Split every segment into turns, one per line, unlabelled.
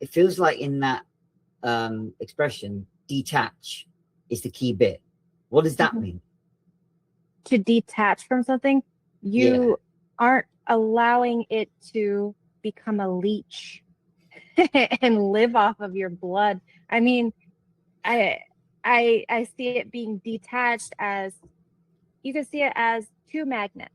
it feels like in that expression, detach is the key bit. What does that mean?
To detach from something, you aren't allowing it to become a leech and live off of your blood. I mean, I see it being detached as, you can see it as two magnets,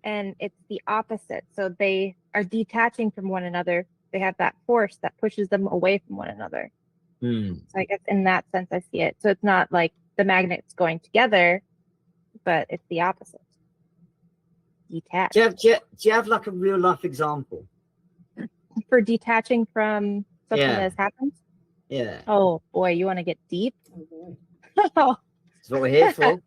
and it's the opposite. So they are detaching from one another. They have that force that pushes them away from one another. So I guess in that sense, I see it. So it's not like the magnets going together, but it's the opposite. Detached.
Do you have like a real life example
for detaching from something that has happened?
Yeah.
Oh boy, you want to get deep?
Oh boy.
That's what we're here for.
We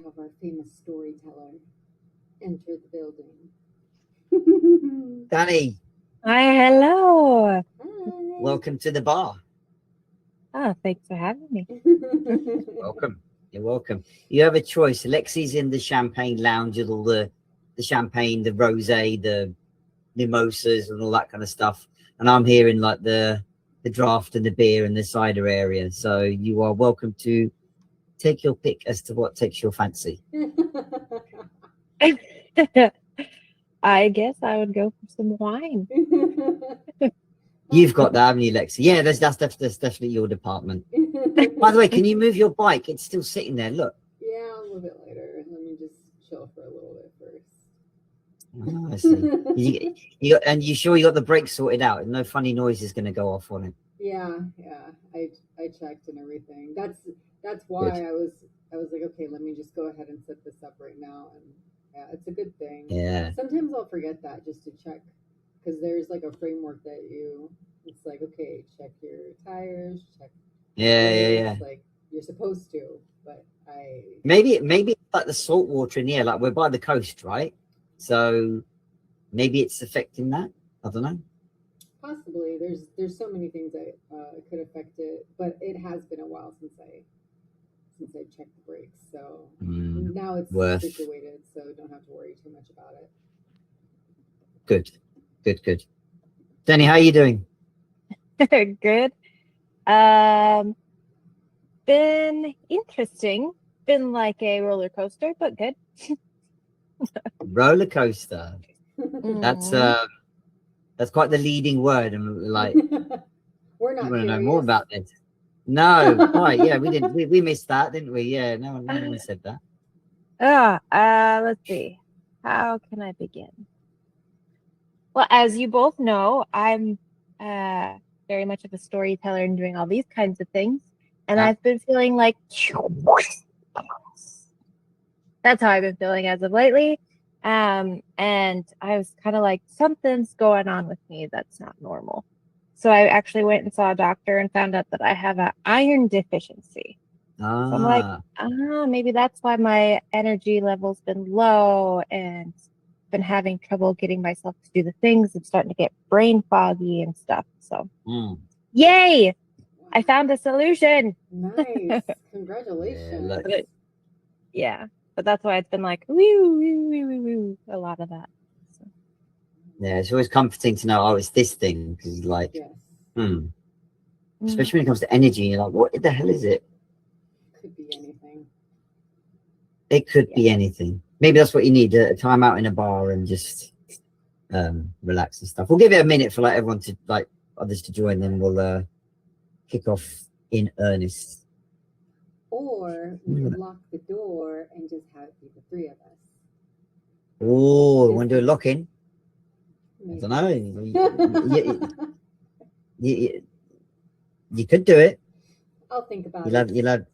have our famous storyteller enter the building.
Danny.
Hi, hello.
Hi.
Welcome to the bar.
Oh, thanks for having me.
Welcome. You're welcome. You have a choice. Alexi's in the champagne lounge with all the champagne, the rosé, the mimosas and all that kind of stuff. And I'm here in like the draft and the beer and the cider area. So you are welcome to take your pick as to what takes your fancy.
I guess I would go for some wine.
You've got that, haven't you, Lexi? Yeah, that's definitely your department. By the way, can you move your bike? It's still sitting there. Look.
Yeah, I'll move it later. Let me just chill for a little bit first.
Oh, I see. And you sure you got the brakes sorted out? No funny noise is going to go off on it.
Yeah. I checked and everything. That's why I was like, okay, let me just go ahead and set this up right now. And yeah, it's a good thing.
Yeah.
Sometimes I'll forget that just to check, because there's like a framework that it's like, okay, check your tires, check.
Yeah.
Like you're supposed to, but
maybe it's like the salt water in the air. Like we're by the coast, right? So maybe it's affecting that. I don't know.
Possibly. There's so many things that could affect it, but it has been a while since I checked the brakes, so now it's situated, so don't have to worry too much about it.
Good. Danny, how are you doing?
Good. Been interesting. Been like a roller coaster, but good.
Roller coaster. That's quite the leading word. And like,
we're not.
You want to know more about this? No, quite. Yeah, we didn't. We missed that, didn't we? Yeah, no one said that.
Let's see. How can I begin? Well, as you both know, I'm very much of a storyteller and doing all these kinds of things. And I've been feeling like that's how I've been feeling as of lately. And I was kind of like, something's going on with me that's not normal. So I actually went and saw a doctor and found out that I have an iron deficiency. So I'm like, maybe that's why my energy level's been low and been having trouble getting myself to do the things. I'm starting to get brain foggy and stuff. So yay! I found a solution.
Nice. Congratulations.
Yeah. But that's why it's been like woo, a lot of that. So.
Yeah, it's always comforting to know, it's this thing, because like, especially when it comes to energy, you're like, what the hell is it?
Could be anything.
It could be anything. Maybe that's what you need, a time out in a bar and just relax and stuff. We'll give it a minute for like everyone to like others to join, then we'll kick off in earnest.
Or we could lock the door and just have it be the three of us.
Oh, want to do a lock-in? I don't know. You could do it.
I'll think about it.
You'll have.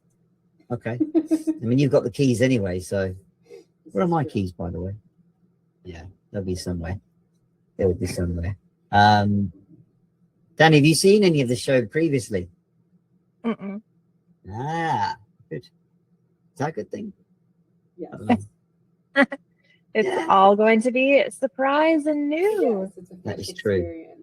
Okay. I mean, you've got the keys anyway, so. Where are my keys, by the way? Yeah, they'll be somewhere. They will be somewhere. Danny, have you seen any of the show previously?
Mm-mm.
Good. Is that a good thing?
Yes.
It's all going to be a surprise and new.
Yes, it's a
that is
experience.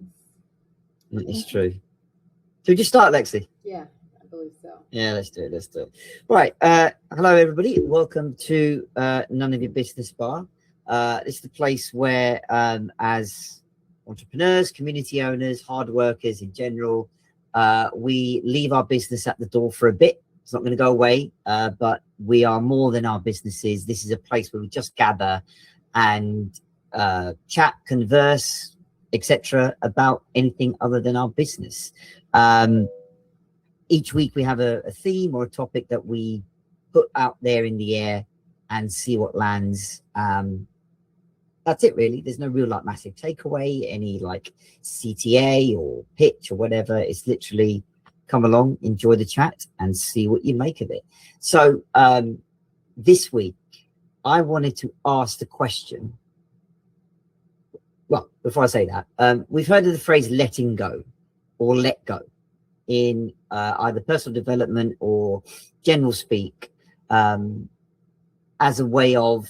true. It is true. Should we just start, Lexi?
Yeah. believe so.
Yeah, let's do it. Right. Hello, everybody. Welcome to None of Your Business Bar. This is the place where, as entrepreneurs, community owners, hard workers in general, we leave our business at the door for a bit. It's not going to go away, but we are more than our businesses. This is a place where we just gather and chat, converse, etc., about anything other than our business. Each week we have a theme or a topic that we put out there in the air and see what lands. That's it, really. There's no real like massive takeaway, any like CTA or pitch or whatever. It's literally come along, enjoy the chat and see what you make of it. So this week I wanted to ask the question. Well, before I say that, we've heard of the phrase letting go or let go in either personal development or general speak, as a way of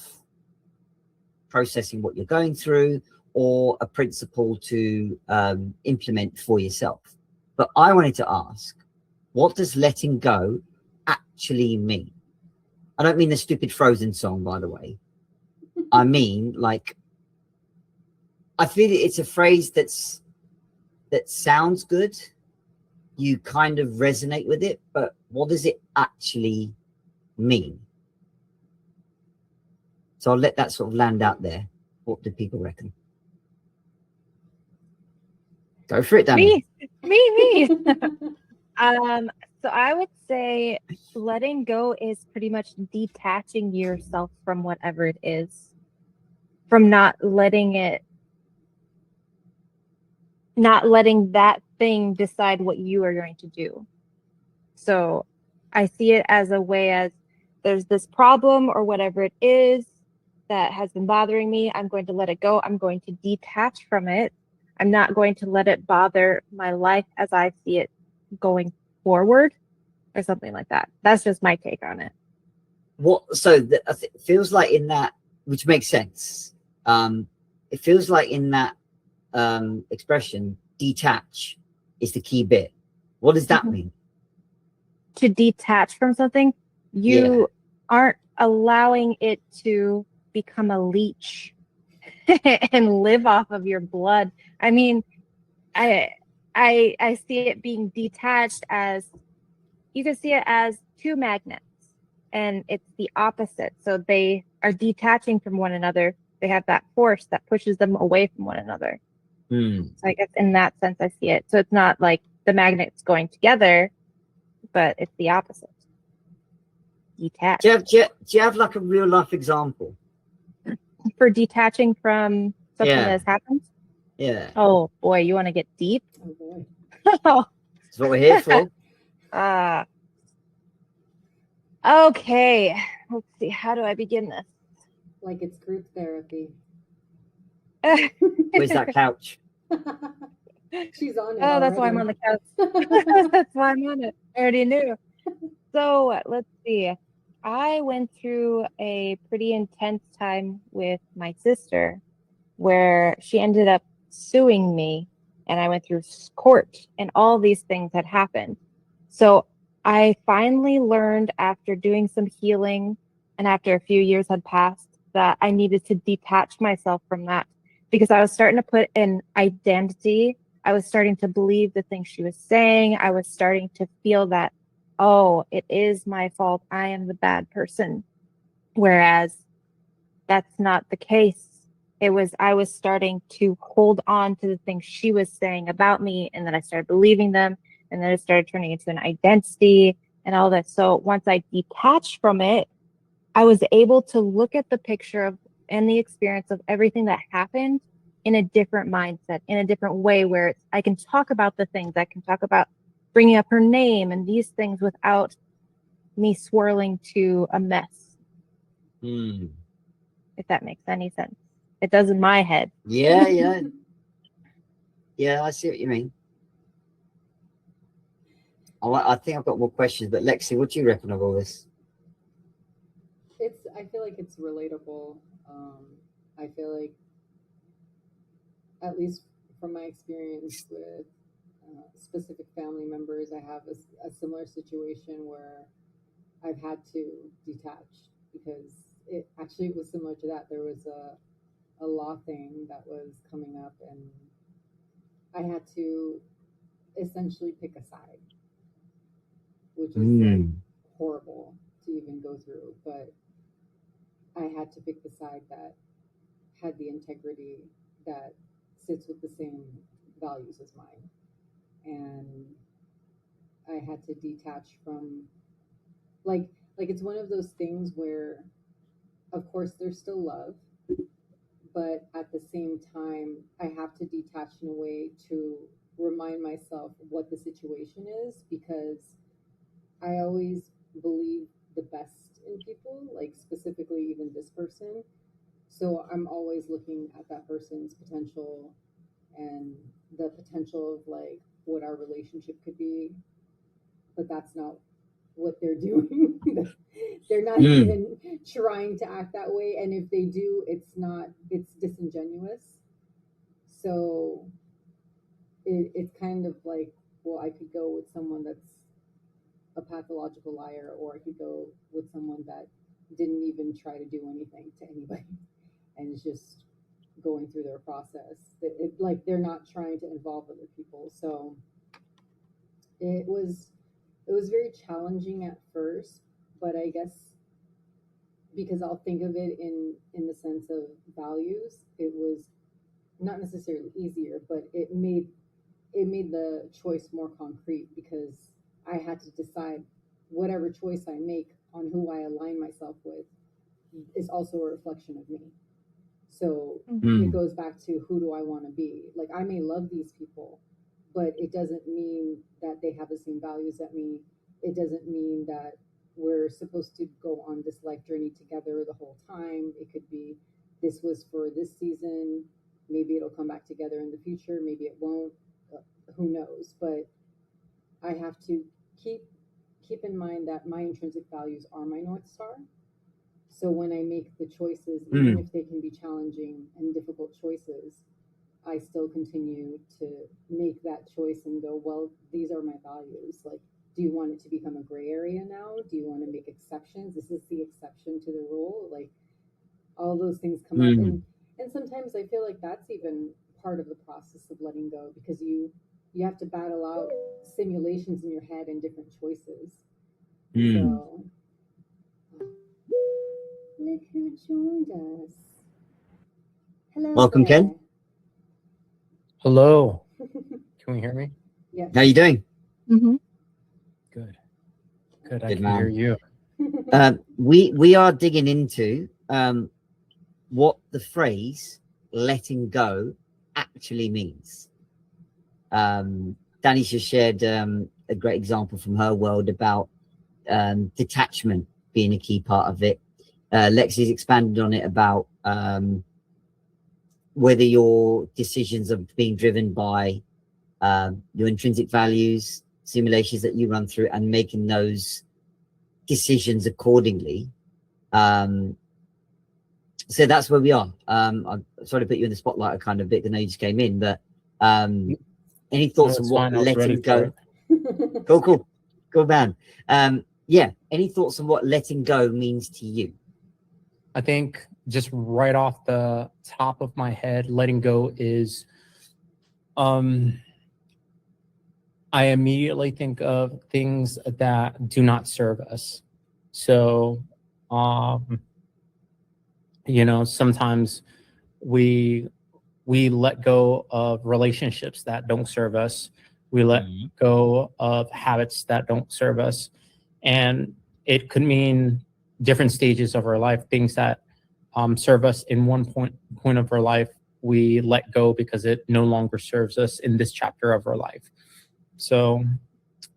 processing what you're going through or a principle to implement for yourself. But I wanted to ask, what does letting go actually mean? I don't mean the stupid Frozen song, by the way. I mean, like, I feel it's a phrase that sounds good. You kind of resonate with it, but what does it actually mean? So I'll let that sort of land out there. What do people reckon? Go for it, Danny.
Me. So I would say letting go is pretty much detaching yourself from whatever it is, from not letting that thing decide what you are going to do. So I see it as a way as there's this problem or whatever it is that has been bothering me. I'm going to let it go. I'm going to detach from it. I'm not going to let it bother my life as I see it going forward or something like that. That's just my take on it.
It feels like in that, which makes sense. It feels like in that expression, detach is the key bit. What does that mean?
To detach from something, you aren't allowing it to become a leech and live off of your blood. I mean, I see it being detached as, you can see it as two magnets and it's the opposite. So they are detaching from one another. They have that force that pushes them away from one another. So I guess in that sense, I see it. So it's not like the magnets going together, but it's the opposite. Detach.
Do you have like a real life example
for detaching from something that has happened?
Yeah.
Oh boy, you want to get deep?
Oh boy.
That's what we're here for.
Okay. Let's see. How do I begin this?
Like it's group therapy.
Where's that couch?
She's on it.
Oh,
already.
that's why I'm on the couch. That's why I'm on it. I already knew. So let's see. I went through a pretty intense time with my sister where she ended up suing me and I went through court and all these things had happened. So I finally learned after doing some healing and after a few years had passed that I needed to detach myself from that because I was starting to put an identity. I was starting to believe the things she was saying. I was starting to feel that, oh, it is my fault. I am the bad person. Whereas that's not the case. I was starting to hold on to the things she was saying about me, and then I started believing them, and then it started turning into an identity and all that. So once I detached from it, I was able to look at the picture of and the experience of everything that happened in a different mindset, in a different way, where I can talk about the things, I can talk about bringing up her name and these things without me swirling to a mess. If that makes any sense. It does in my head.
Yeah. I see what you mean. I think I've got more questions, but Lexi, what do you reckon of all this?
I feel like it's relatable. I feel like, at least from my experience with specific family members. I have a similar situation where I've had to detach because it actually was similar to that. There was a law thing that was coming up, and I had to essentially pick a side, which is like horrible to even go through. But I had to pick the side that had the integrity that sits with the same values as mine. And I had to detach from like it's one of those things where of course there's still love, but at the same time I have to detach in a way to remind myself what the situation is, because I always believe the best in people, like specifically even this person. So I'm always looking at that person's potential and the potential of like what our relationship could be, but that's not what they're doing. They're not even trying to act that way, and if they do, it's disingenuous. So it's kind of like, well, I could go with someone that's a pathological liar, or I could go with someone that didn't even try to do anything to anybody and is just going through their process. Like they're not trying to involve other people. So it was very challenging at first, but I guess because I'll think of it in the sense of values, it was not necessarily easier, but it made the choice more concrete, because I had to decide whatever choice I make on who I align myself with is also a reflection of me. So it goes back to, who do I want to be? Like, I may love these people, but it doesn't mean that they have the same values as me. It doesn't mean that we're supposed to go on this life journey together the whole time. It could be, this was for this season. Maybe it'll come back together in the future. Maybe it won't. Who knows? But I have to keep in mind that my intrinsic values are my North Star. So when I make the choices, even if they can be challenging and difficult choices, I still continue to make that choice and go, well, these are my values. Like, do you want it to become a gray area now? Do you want to make exceptions? Is this the exception to the rule? Like, all those things come up. And sometimes I feel like that's even part of the process of letting go, because you have to battle out simulations in your head and different choices. So look who joined us. Hello.
Welcome,
there.
Ken.
Hello. Can we hear me?
Yeah.
How you doing?
Good. Good. I
Good,
can
man.
hear you.
We are digging into what the phrase letting go actually means. Danny just shared a great example from her world about detachment being a key part of it. Lexi's expanded on it about whether your decisions are being driven by your intrinsic values, simulations that you run through, and making those decisions accordingly. So that's where we are. I'm sorry to put you in the spotlight a kind of bit, because I know you just came in, but any thoughts on what letting go? Cool, man. Yeah, any thoughts on what letting go means to you?
I think just right off the top of my head, letting go is, I immediately think of things that do not serve us. So, sometimes we let go of relationships that don't serve us. We let go of habits that don't serve us. And it could mean different stages of our life, things that serve us in one point of our life, we let go because it no longer serves us in this chapter of our life. So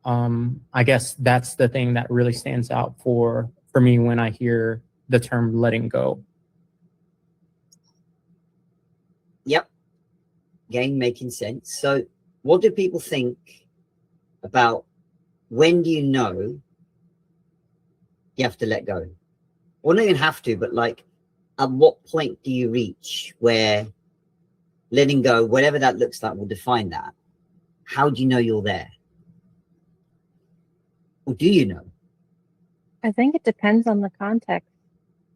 I guess that's the thing that really stands out for me when I hear the term letting go.
Yep. Again, making sense. So what do people think about, when do you know you have to let go? Well, not even have to, but like, at what point do you reach where letting go, whatever that looks like, will define that, how do you know you're there? Or do you know?
I think it depends on the context,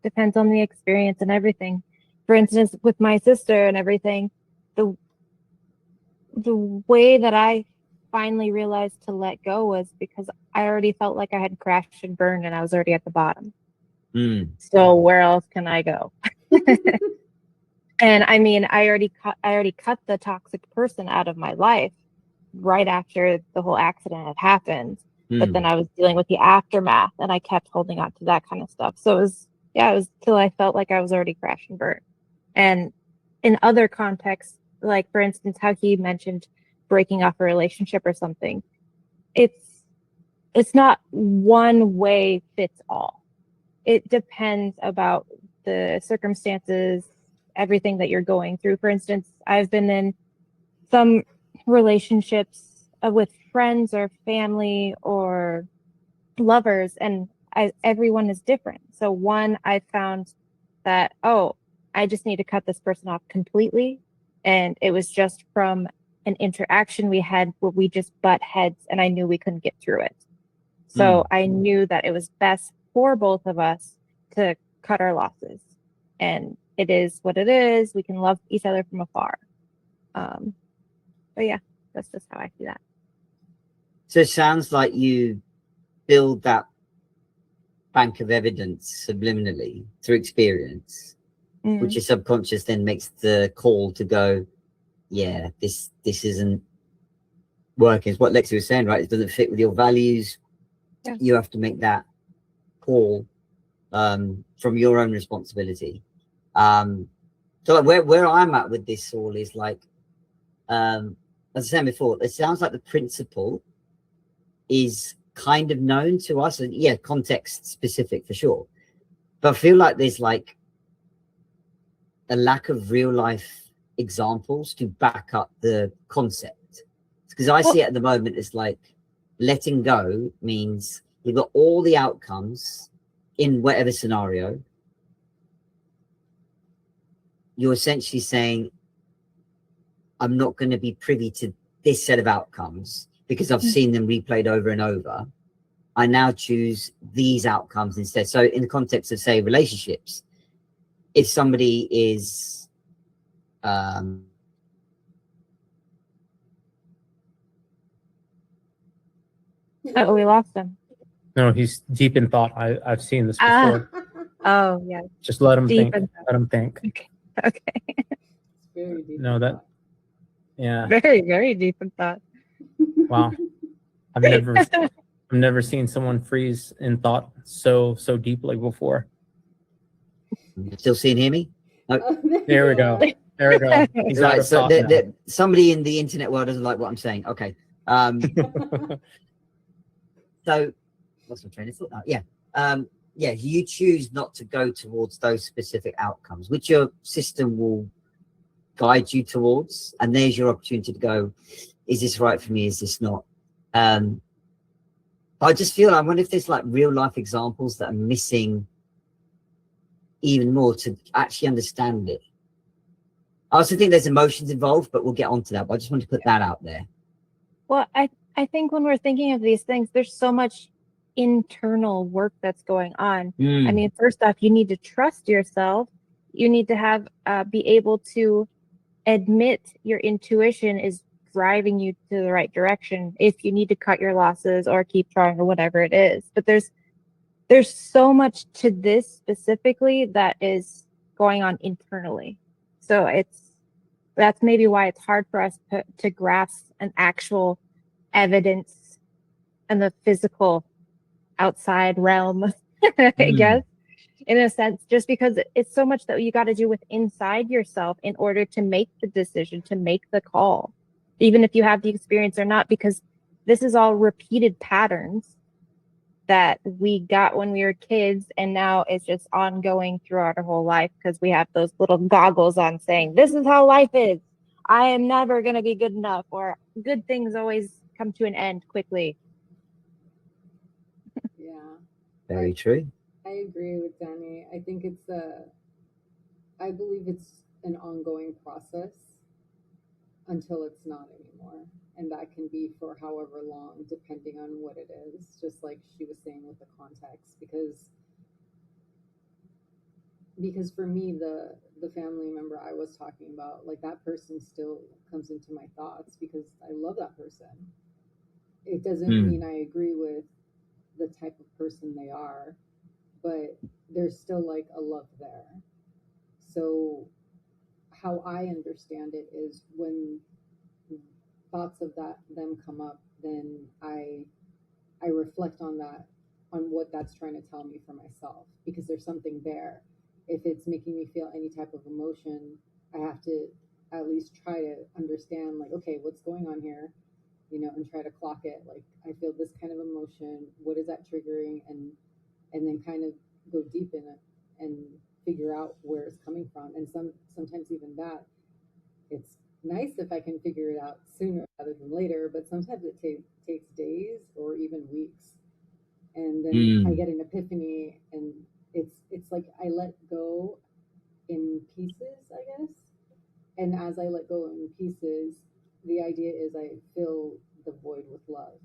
depends on the experience and everything. For instance, with my sister and everything, the way that I finally realized to let go was because I already felt like I had crashed and burned and I was already at the bottom. So where else can I go? And I mean, I already cut the toxic person out of my life right after the whole accident had happened. But then I was dealing with the aftermath and I kept holding on to that kind of stuff. So it was till I felt like I was already crashed and burned. And in other contexts, like for instance, how he mentioned breaking off a relationship or something, it's not one way fits all. It depends about the circumstances, everything that you're going through. For instance, I've been in some relationships with friends or family or lovers, and everyone is different. So one, I found that, I just need to cut this person off completely. And it was just from an interaction we had where we just butt heads and I knew we couldn't get through it. So I knew that it was best for both of us to cut our losses. And it is what it is. We can love each other from afar. But yeah, that's just how I see that.
So it sounds like you build that bank of evidence subliminally through experience, which your subconscious then makes the call to go, yeah, this isn't working. It's what Lexi was saying, right? It doesn't fit with your values. Yeah. You have to make that call from your own responsibility. So like where I'm at with this all is like, as I was saying before, it sounds like the principle is kind of known to us, and yeah, context specific for sure. But I feel like there's like a lack of real life examples to back up the concept. Because I see it at the moment as like letting go means you've got all the outcomes in whatever scenario. You're essentially saying, I'm not going to be privy to this set of outcomes because I've seen them replayed over and over. I now choose these outcomes instead. So in the context of, say, relationships, if somebody is
we lost him.
No, he's deep in thought. I've seen this before.
Oh yeah.
Just let him
Deep
think. Let him think.
Okay.
Very deep.
No, that. Yeah.
Very, very deep in thought.
Wow. I've never seen someone freeze in thought so deeply before.
Still seeing hear me?
Oh,
there we go. There we go. He's
right. So
now.
Somebody in the internet world doesn't like what I'm saying. Okay. So what's my train of thought now? Yeah. Yeah, you choose not to go towards those specific outcomes, which your system will guide you towards. And there's your opportunity to go, is this right for me? Is this not? I just feel, I wonder if there's like real life examples that are missing even more to actually understand it. I also think there's emotions involved, but we'll get onto that. But I just want to put that out there.
Well, I think when we're thinking of these things, there's so much internal work that's going on. I mean, first off, you need to trust yourself. You need to have be able to admit your intuition is driving you to the right direction if you need to cut your losses or keep trying or whatever it is. But there's so much to this specifically that is going on internally. So that's maybe why it's hard for us to grasp an actual evidence and the physical outside realm, I guess, in a sense, just because it's so much that you got to do with inside yourself in order to make the decision, to make the call, even if you have the experience or not, because this is all repeated patterns that we got when we were kids, and now it's just ongoing throughout our whole life because we have those little goggles on saying, this is how life is. I am never going to be good enough, or good things always come to an end quickly.
Yeah.
Very true.
I agree with Danny. I think I believe it's an ongoing process until it's not anymore. and that can be for however long, depending on what it is, just like she was saying with the context, because for me, the family member I was talking about, like, that person still comes into my thoughts because I love that person. It doesn't mean I agree with the type of person they are, but there's still like a love there. So how I understand it is when thoughts of them come up, then I reflect on that, on what that's trying to tell me for myself, because there's something there. If it's making me feel any type of emotion, I have to at least try to understand, like, okay, what's going on here, and try to clock it. Like, I feel this kind of emotion. What is that triggering? And then kind of go deep in it and figure out where it's coming from. And sometimes even that, it's nice if I can figure it out sooner rather than later, but sometimes it takes days or even weeks. And then I get an epiphany, and it's like I let go in pieces, I guess. And as I let go in pieces, the idea is I fill the void with love,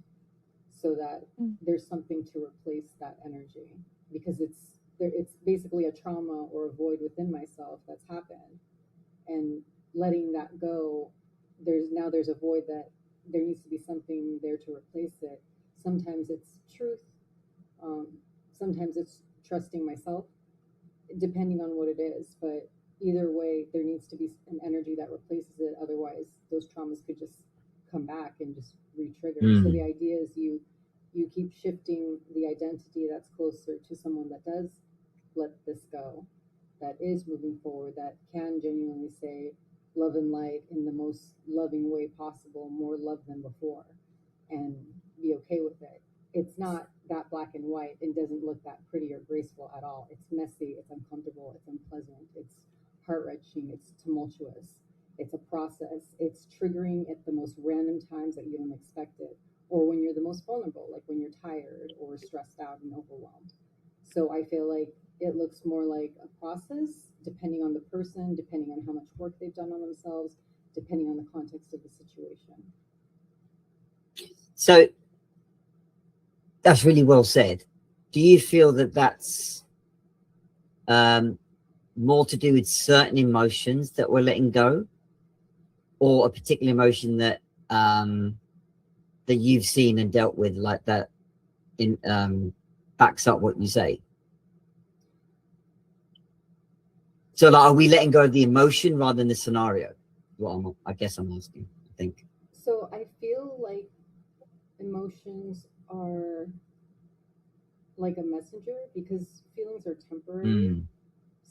so that there's something to replace that energy, because it's basically a trauma or a void within myself that's happened. And letting that go, there's a void that there needs to be something there to replace it. Sometimes it's truth, sometimes it's trusting myself, depending on what it is. But either way, there needs to be an energy that replaces it. Otherwise, those traumas could just come back and just re-trigger. So the idea is you keep shifting the identity that's closer to someone that does let this go, that is moving forward, that can genuinely say love and light in the most loving way possible, more love than before, and be okay with it. It's not that black and white. It doesn't look that pretty or graceful at all. It's messy, it's uncomfortable, it's unpleasant, it's heart-wrenching, it's tumultuous, it's a process, it's triggering at the most random times that you don't expect it, or when you're the most vulnerable, like when you're tired or stressed out and overwhelmed. So I feel like it looks more like a process, depending on the person, depending on how much work they've done on themselves, depending on the context of the situation.
So that's really well said. Do you feel that that's more to do with certain emotions that we're letting go, or a particular emotion that that you've seen and dealt with, like that in backs up what you say? So, like, are we letting go of the emotion rather than the scenario? Well, I guess I'm asking, I think.
So I feel like emotions are like a messenger, because feelings are temporary.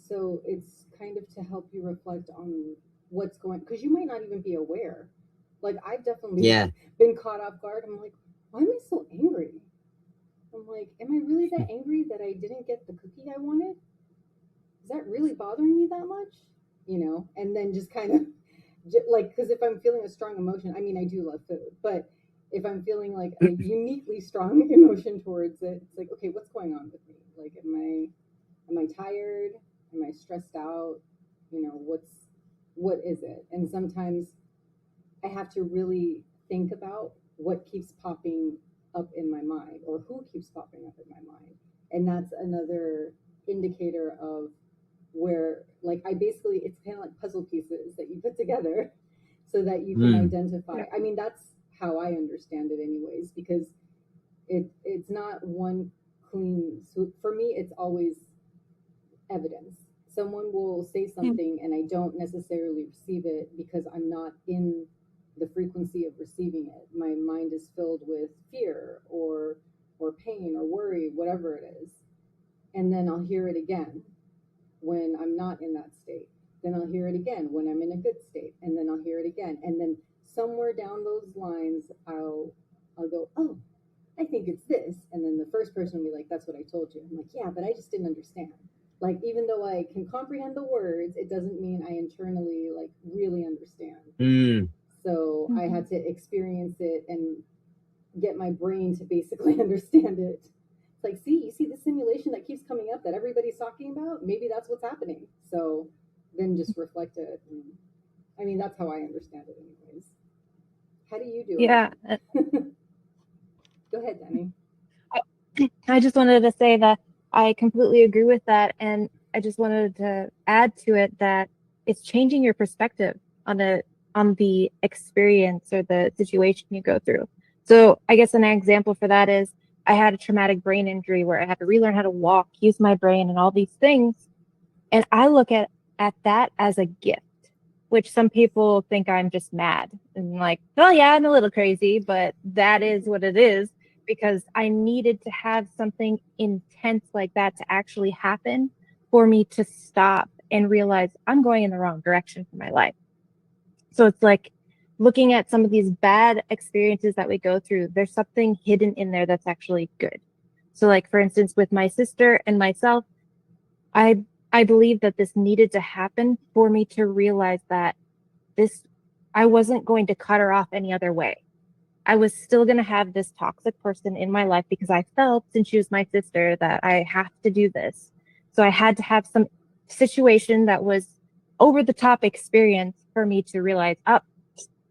So it's kind of to help you reflect on what's going, because you might not even be aware. Like, I've definitely been caught off guard. I'm like, why am I so angry? I'm like, am I really that angry that I didn't get the cookie I wanted? Is that really bothering me that much? And then just kind of like, because if I'm feeling a strong emotion, I mean, I do love food, but if I'm feeling like a uniquely strong emotion towards it, it's like, okay, what's going on with me? Like, am I tired? Am I stressed out? What is it? And sometimes I have to really think about what keeps popping up in my mind, or who keeps popping up in my mind. And that's another indicator of where, like, it's kind of like puzzle pieces that you put together so that you can identify. Yeah. I mean, that's how I understand it anyways, because it's not one clean. So for me, it's always evidence. Someone will say something and I don't necessarily receive it because I'm not in the frequency of receiving it. My mind is filled with fear or pain or worry, whatever it is. And then I'll hear it again when I'm not in that state. Then I'll hear it again when I'm in a good state. And then I'll hear it again. And then somewhere down those lines, I'll go, oh, I think it's this. And then the first person will be like, that's what I told you. I'm like, yeah, but I just didn't understand. Like, even though I can comprehend the words, it doesn't mean I internally, like, really understand. So I had to experience it and get my brain to basically understand it. It's like, you see the simulation that keeps coming up that everybody's talking about? Maybe that's what's happening. So then just reflect it. And, I mean, that's how I understand it anyways. How do you do
Yeah.
it? Go ahead, Danny.
I just wanted to say that I completely agree with that. And I just wanted to add to it that it's changing your perspective on the experience or the situation you go through. So I guess an example for that is I had a traumatic brain injury where I had to relearn how to walk, use my brain and all these things. And I look at that as a gift, which some people think I'm just mad and like, oh yeah, I'm a little crazy, but that is what it is, because I needed to have something intense like that to actually happen for me to stop and realize I'm going in the wrong direction for my life. So it's like looking at some of these bad experiences that we go through, there's something hidden in there that's actually good. So like, for instance, with my sister and myself, I believe that this needed to happen for me to realize that I wasn't going to cut her off any other way. I was still going to have this toxic person in my life because I felt, since she was my sister, that I have to do this. So I had to have some situation that was over the top experience for me to realize,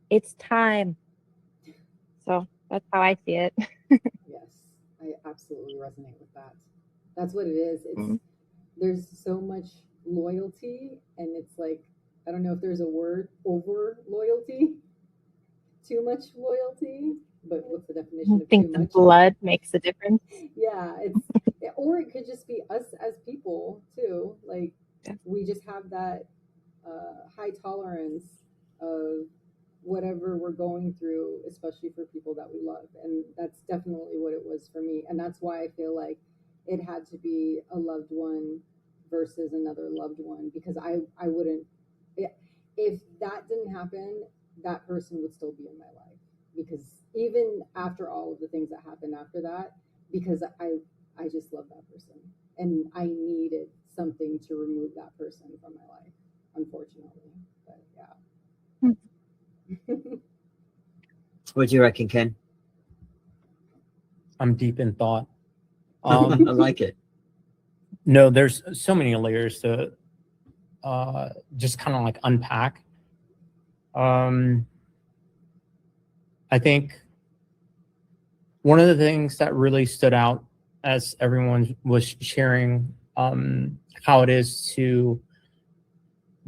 it's time. So that's how I see it.
Yes, I absolutely resonate with that. That's what it is. There's so much loyalty, and it's like, I don't know if there's a word, over loyalty, too much loyalty, but what's the definition of
I think
too
the
much?
blood makes a difference.
Yeah, or it could just be us as people too. Like, we just have that high tolerance of whatever we're going through, especially for people that we love. And that's definitely what it was for me. And that's why I feel like it had to be a loved one versus another loved one, because I wouldn't, if that didn't happen, that person would still be in my life. Because even after all of the things that happened after that, because I just love that person. And I needed something to remove that person from my life, unfortunately. But yeah.
What do you reckon, Ken?
I'm deep in thought.
I like it.
No, there's so many layers to just kind of like unpack. I think one of the things that really stood out as everyone was sharing how it is to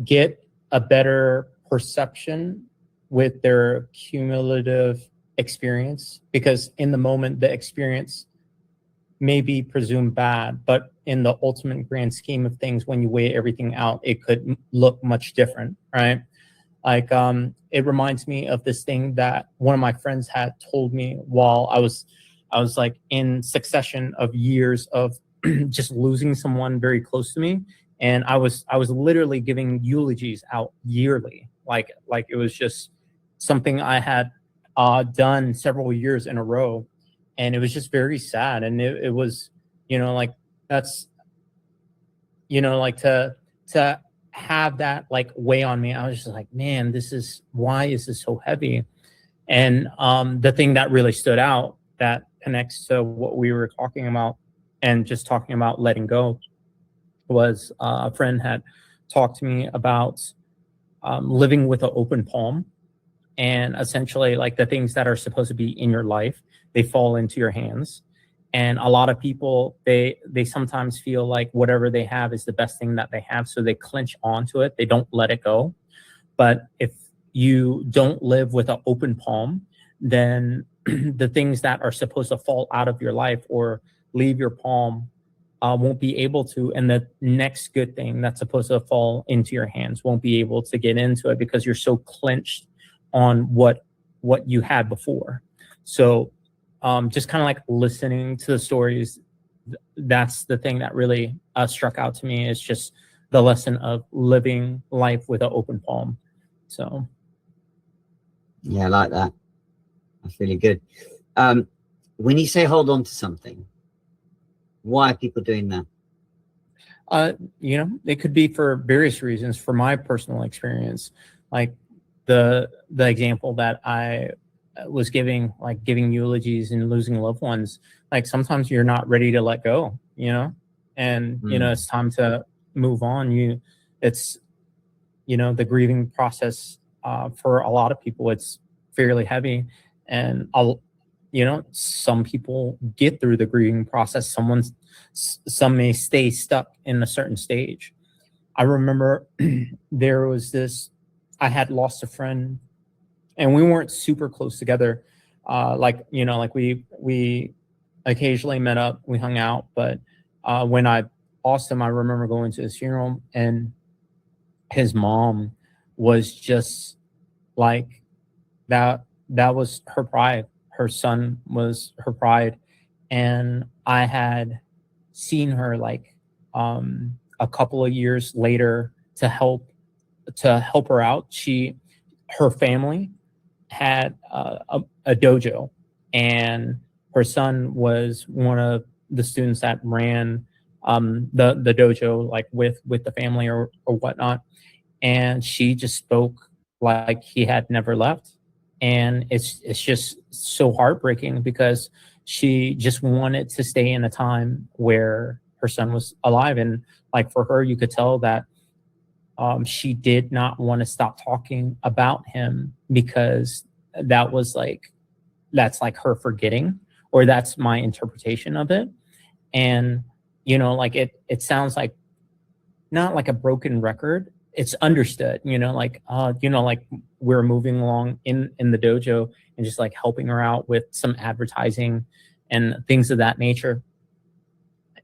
get a better perception with their cumulative experience, because in the moment the experience may be presumed bad, but in the ultimate grand scheme of things, when you weigh everything out, it could look much different, right? Like it reminds me of this thing that one of my friends had told me while I was like in succession of years of just losing someone very close to me, and I was literally giving eulogies out yearly, like it was just something I had done several years in a row, and it was just very sad. And it was, like, that's, like to have that like weigh on me. I was just like, man, why is this so heavy? And the thing that really stood out that connects to what we were talking about and just talking about letting go was a friend had talked to me about living with an open palm. And essentially, like, the things that are supposed to be in your life, they fall into your hands. And a lot of people, they sometimes feel like whatever they have is the best thing that they have, so they clinch onto it. They don't let it go. But if you don't live with an open palm, then the things that are supposed to fall out of your life or leave your palm won't be able to, and the next good thing that's supposed to fall into your hands won't be able to get into it, because you're so clenched on what you had before. So just kind of like listening to the stories, that's the thing that really struck out to me, is just the lesson of living life with an open palm. So
yeah, I like that. That's really good. When you say hold on to something, why are people doing that?
It could be for various reasons. For my personal experience, like the example that I was giving, like giving eulogies and losing loved ones, like sometimes you're not ready to let go, and it's time to move on. It's the grieving process for a lot of people, it's fairly heavy. And some people get through the grieving process. Some may stay stuck in a certain stage. I remember there was I had lost a friend, and we weren't super close together. We occasionally met up, we hung out, but when I lost him, I remember going to his funeral, and his mom was just like that. That was her pride. Her son was her pride. And I had seen her a couple of years later to help her out. Her family had a dojo, and her son was one of the students that ran the dojo, like with the family or whatnot. And she just spoke like he had never left. And it's just so heartbreaking, because she just wanted to stay in a time where her son was alive. And like for her, you could tell that she did not want to stop talking about him, because that's like her forgetting, or that's my interpretation of it. And it sounds like not like a broken record. It's understood, like we're moving along in the dojo and just like helping her out with some advertising and things of that nature.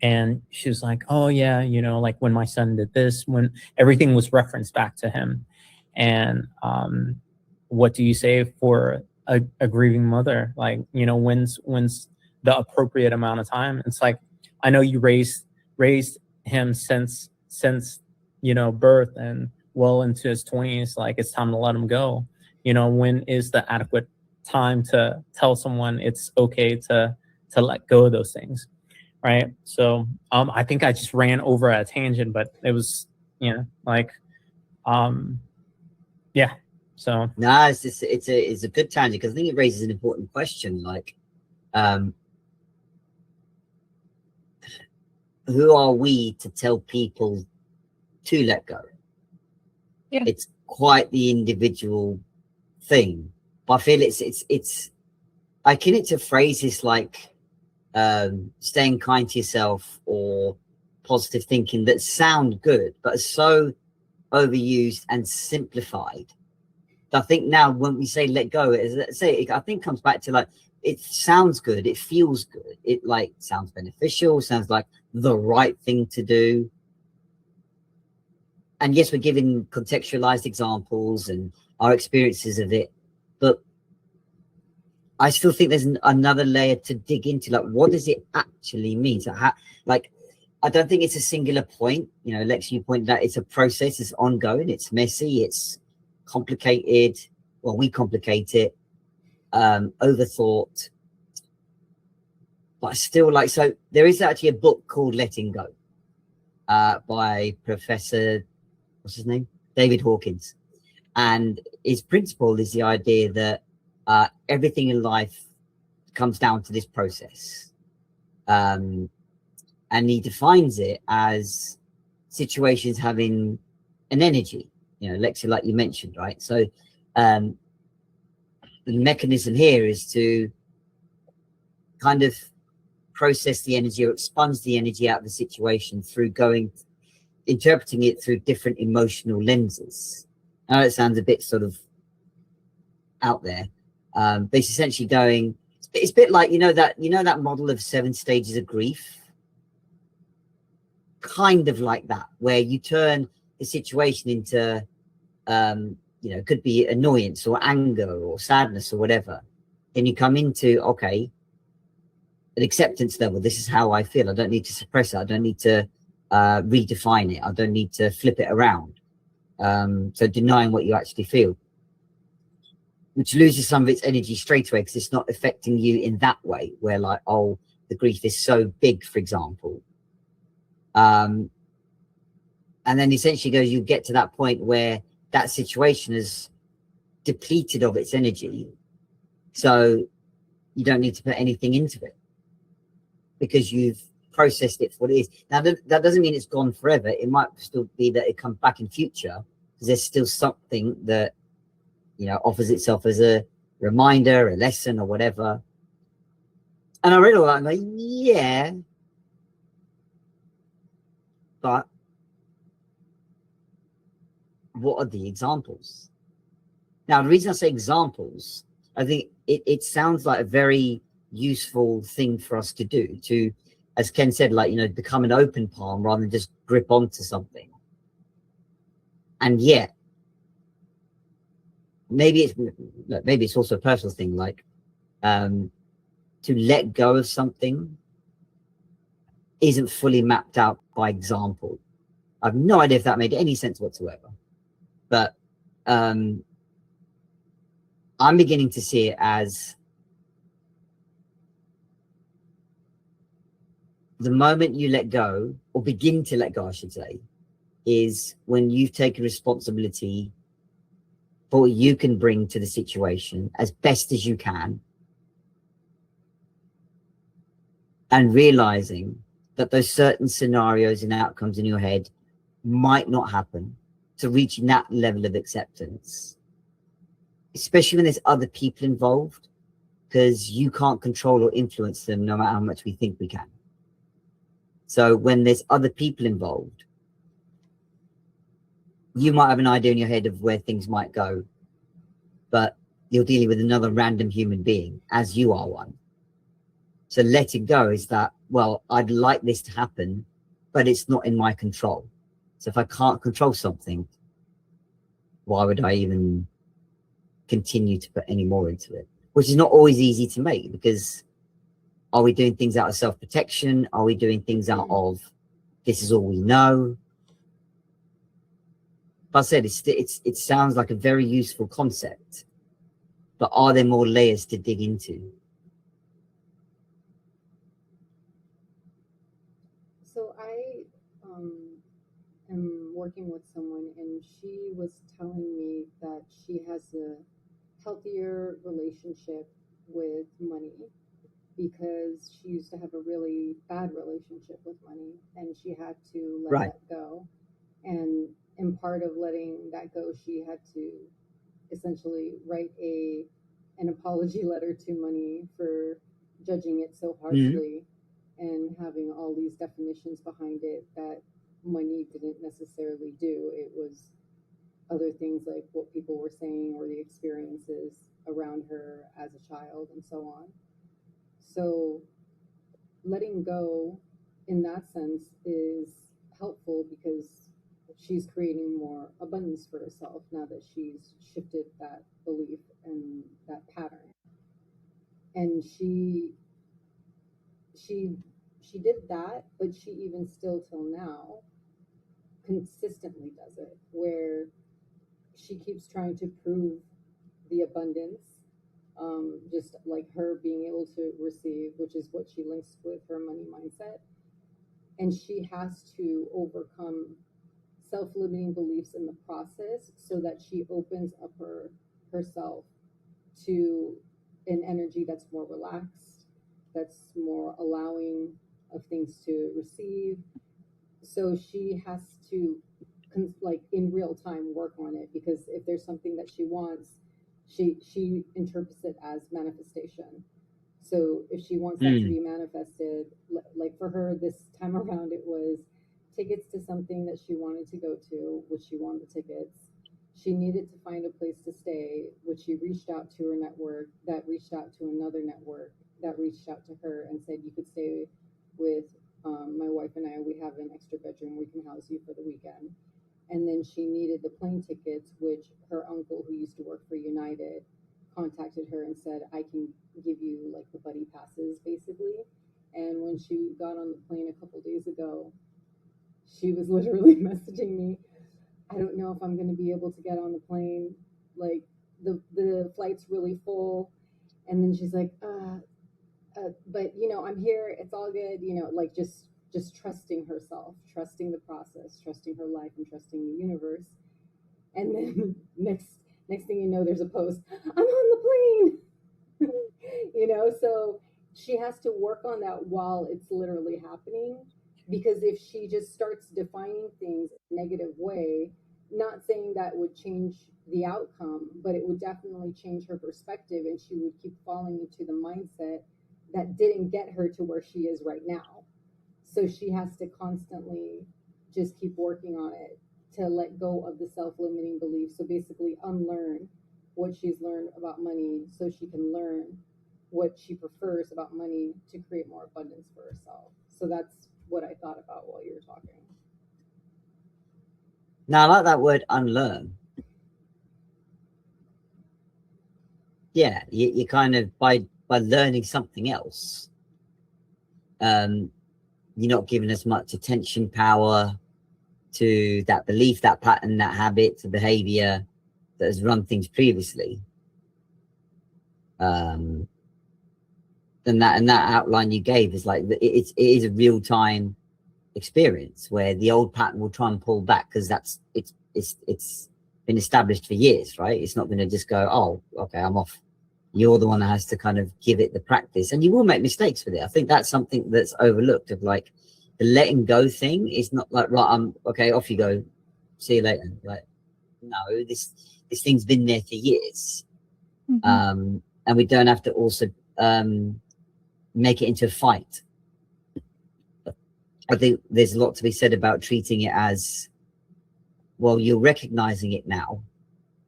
And she was like, oh yeah, like when my son did this, when everything was referenced back to him. And what do you say for a grieving mother? Like, when's the appropriate amount of time? It's like, I know you raised him since birth and well into his 20s. Like, it's time to let him go. When is the adequate time to tell someone it's okay to let go of those things, right? So I think I just ran over a tangent, but it was yeah. So
no, it's a good tangent, because I think it raises an important question, like who are we to tell people to let go?
Yeah.
It's quite the individual thing, but I feel it's I akin it to phrases like staying kind to yourself or positive thinking that sound good but are so overused and simplified. I think now when we say let go, I think comes back to like, it sounds good, it feels good, it like sounds beneficial, sounds like the right thing to do. And yes, we're giving contextualized examples and our experiences of it, but I still think there's another layer to dig into. Like, what does it actually mean? So I don't think it's a singular point. Lex, you pointed out it's a process, it's ongoing, it's messy, it's complicated. Well, we complicate it, overthought. But I still like, so there is actually a book called Letting Go by Professor, what's his name? David Hawkins. And his principle is the idea that everything in life comes down to this process. And he defines it as situations having an energy, Lexi, like you mentioned, right? So the mechanism here is to kind of process the energy or expunge the energy out of the situation through interpreting it through different emotional lenses. I know it sounds a bit sort of out there, but it's essentially it's a bit like, that model of 7 stages of grief, kind of like that, where you turn the situation into, could be annoyance or anger or sadness or whatever. Then you come into, okay, an acceptance level. This is how I feel. I don't need to suppress it. I don't need to redefine it. I don't need to flip it around. So denying what you actually feel, which loses some of its energy straight away, because it's not affecting you in that way, where like, oh, the grief is so big, for example. And then essentially you get to that point where that situation is depleted of its energy. So you don't need to put anything into it, because you've processed it for what it is. Now, that doesn't mean it's gone forever. It might still be that it comes back in future, because there's still something that, offers itself as a reminder, a lesson, or whatever. And I read all that and I'm like, yeah, but what are the examples? Now, the reason I say examples, I think it sounds like a very useful thing for us to do, to, as Ken said, like, become an open palm rather than just grip onto something. And yet, maybe it's also a personal thing, like to let go of something isn't fully mapped out by example. I have no idea if that made any sense whatsoever, but I'm beginning to see it as the moment you let go, or begin to let go, I should say, is when you've taken responsibility for what you can bring to the situation as best as you can, and realizing that those certain scenarios and outcomes in your head might not happen, to reach that level of acceptance, especially when there's other people involved, because you can't control or influence them no matter how much we think we can. So when there's other people involved, you might have an idea in your head of where things might go, but you're dealing with another random human being, as you are one. So letting go is that, well, I'd like this to happen, but it's not in my control. So if I can't control something, why would I even continue to put any more into it? Which is not always easy to make, because are we doing things out of self-protection? Are we doing things out of, this is all we know? But I said, it sounds like a very useful concept, but are there more layers to dig into?
So I am working with someone, and she was telling me that she has a healthier relationship with money because she used to have a really bad relationship with money, and she had to let
Right.
that go. And in part of letting that go, she had to essentially write an apology letter to money for judging it so harshly and having all these definitions behind it that money didn't necessarily do. It was other things like what people were saying or the experiences around her as a child and so on. So letting go in that sense is helpful because she's creating more abundance for herself now that she's shifted that belief and that pattern. And she did that, but she even still till now consistently does it, where she keeps trying to prove the abundance, just like her being able to receive, which is what she links with her money mindset. And she has to overcome self-limiting beliefs in the process so that she opens up herself to an energy that's more relaxed, that's more allowing of things to receive. So she has to like in real time work on it, because if there's something that she wants, she interprets it as manifestation. So if she wants that to be manifested, like for her this time around, it was tickets to something that she wanted to go to, which she won the tickets. She needed to find a place to stay, which she reached out to her network, that reached out to another network, that reached out to her and said, you could stay with my wife and I. We have an extra bedroom. We can house you for the weekend. And then she needed the plane tickets, which her uncle, who used to work for United, contacted her and said, I can give you like the buddy passes, basically. And when she got on the plane a couple days ago, she was literally messaging me, I don't know if I'm going to be able to get on the plane. Like the flight's really full. And then she's like, but I'm here. It's all good. Like just trusting herself, trusting the process, trusting her life, and trusting the universe. And then next thing you know, there's a post. I'm on the plane. So she has to work on that while it's literally happening, because if she just starts defining things in a negative way, not saying that would change the outcome, but it would definitely change her perspective, and she would keep falling into the mindset that didn't get her to where she is right now. So she has to constantly just keep working on it to let go of the self-limiting beliefs. So basically unlearn what she's learned about money so she can learn what she prefers about money to create more abundance for herself. So that's what I thought about while you were talking.
Now, I like that word, unlearn. Yeah, you kind of, by learning something else, you're not giving as much attention power to that belief, that pattern, that habit, the behavior that has run things previously. And that outline you gave is like, it is a real-time experience where the old pattern will try and pull back, because it's been established for years, right? It's not going to just go, oh, okay, I'm off. You're the one that has to kind of give it the practice, and you will make mistakes with it. I think that's something that's overlooked, of like the letting go thing is not like, right, I'm okay, off you go, see you later. Like, no, this thing's been there for years. And we don't have to also make it into a fight. I think there's a lot to be said about treating it as, well, you're recognizing it now,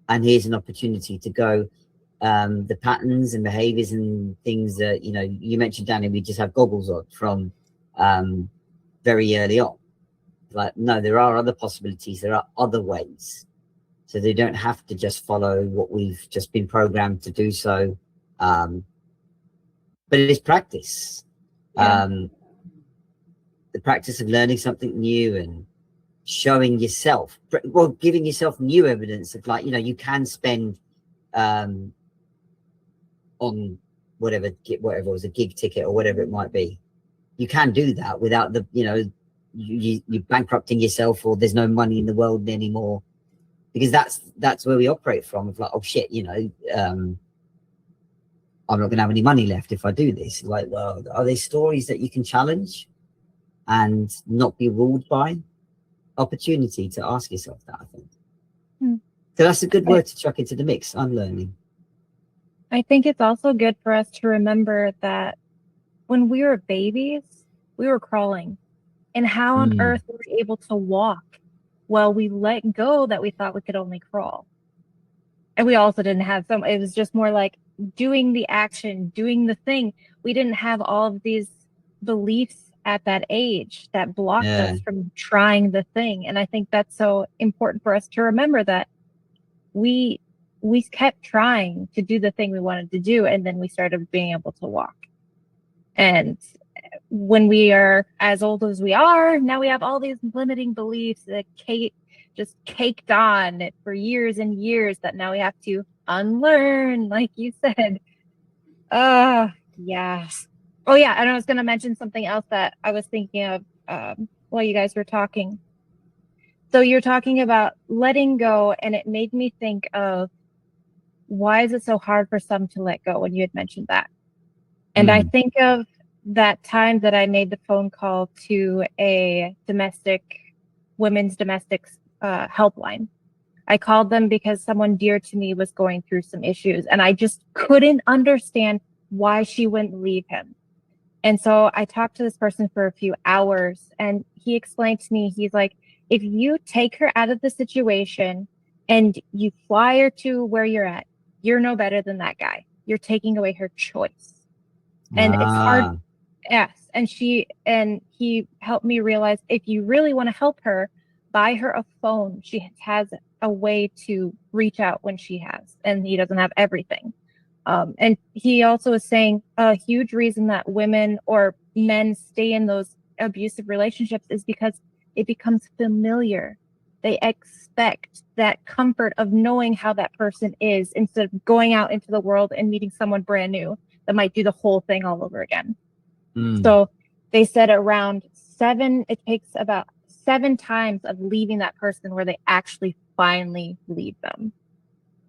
and here's an opportunity to go, the patterns and behaviors and things that, you know, you mentioned, Danny, we just have goggles on from very early on. Like, no, there are other possibilities, there are other ways. So they don't have to just follow what we've just been programmed to do. So, but it is practice.
Yeah.
The practice of learning something new and showing yourself, well, giving yourself new evidence of, like, you know, you can spend on whatever it was, a gig ticket or whatever it might be. You can do that without the, you know, you're bankrupting yourself, or there's no money in the world anymore, because that's where we operate from, of like, oh shit, you know, I'm not gonna have any money left if I do this. Like, well, are there stories that you can challenge and not be ruled by? Opportunity to ask yourself that, I think. So that's a good word to chuck into the mix, unlearning.
I think it's also good for us to remember that when we were babies, we were crawling. And how on earth were we able to walk? Well, we let go that we thought we could only crawl. And we also didn't have it was just more like doing the action, doing the thing. We didn't have all of these beliefs at that age that blocked us from trying the thing. And I think that's so important for us to remember, that we kept trying to do the thing we wanted to do, and then we started being able to walk. And when we are as old as we are, now we have all these limiting beliefs that just caked on it for years and years, that now we have to unlearn, like you said. Yes. Oh yeah, and I was going to mention something else that I was thinking of while you guys were talking. So you're talking about letting go, and it made me think of, why is it so hard for some to let go, when you had mentioned that? And I think of that time that I made the phone call to a women's domestic helpline. I called them because someone dear to me was going through some issues, and I just couldn't understand why she wouldn't leave him. And so I talked to this person for a few hours, and he explained to me, he's like, if you take her out of the situation and you fly her to where you're at, you're no better than that guy. You're taking away her choice. And it's hard. Yes. And he helped me realize, if you really want to help her, buy her a phone. She has a way to reach out when she has, and he doesn't have everything. And he also is saying a huge reason that women or men stay in those abusive relationships is because it becomes familiar. They expect that comfort of knowing how that person is, instead of going out into the world and meeting someone brand new that might do the whole thing all over again. So they said it takes about 7 times of leaving that person where they actually finally leave them.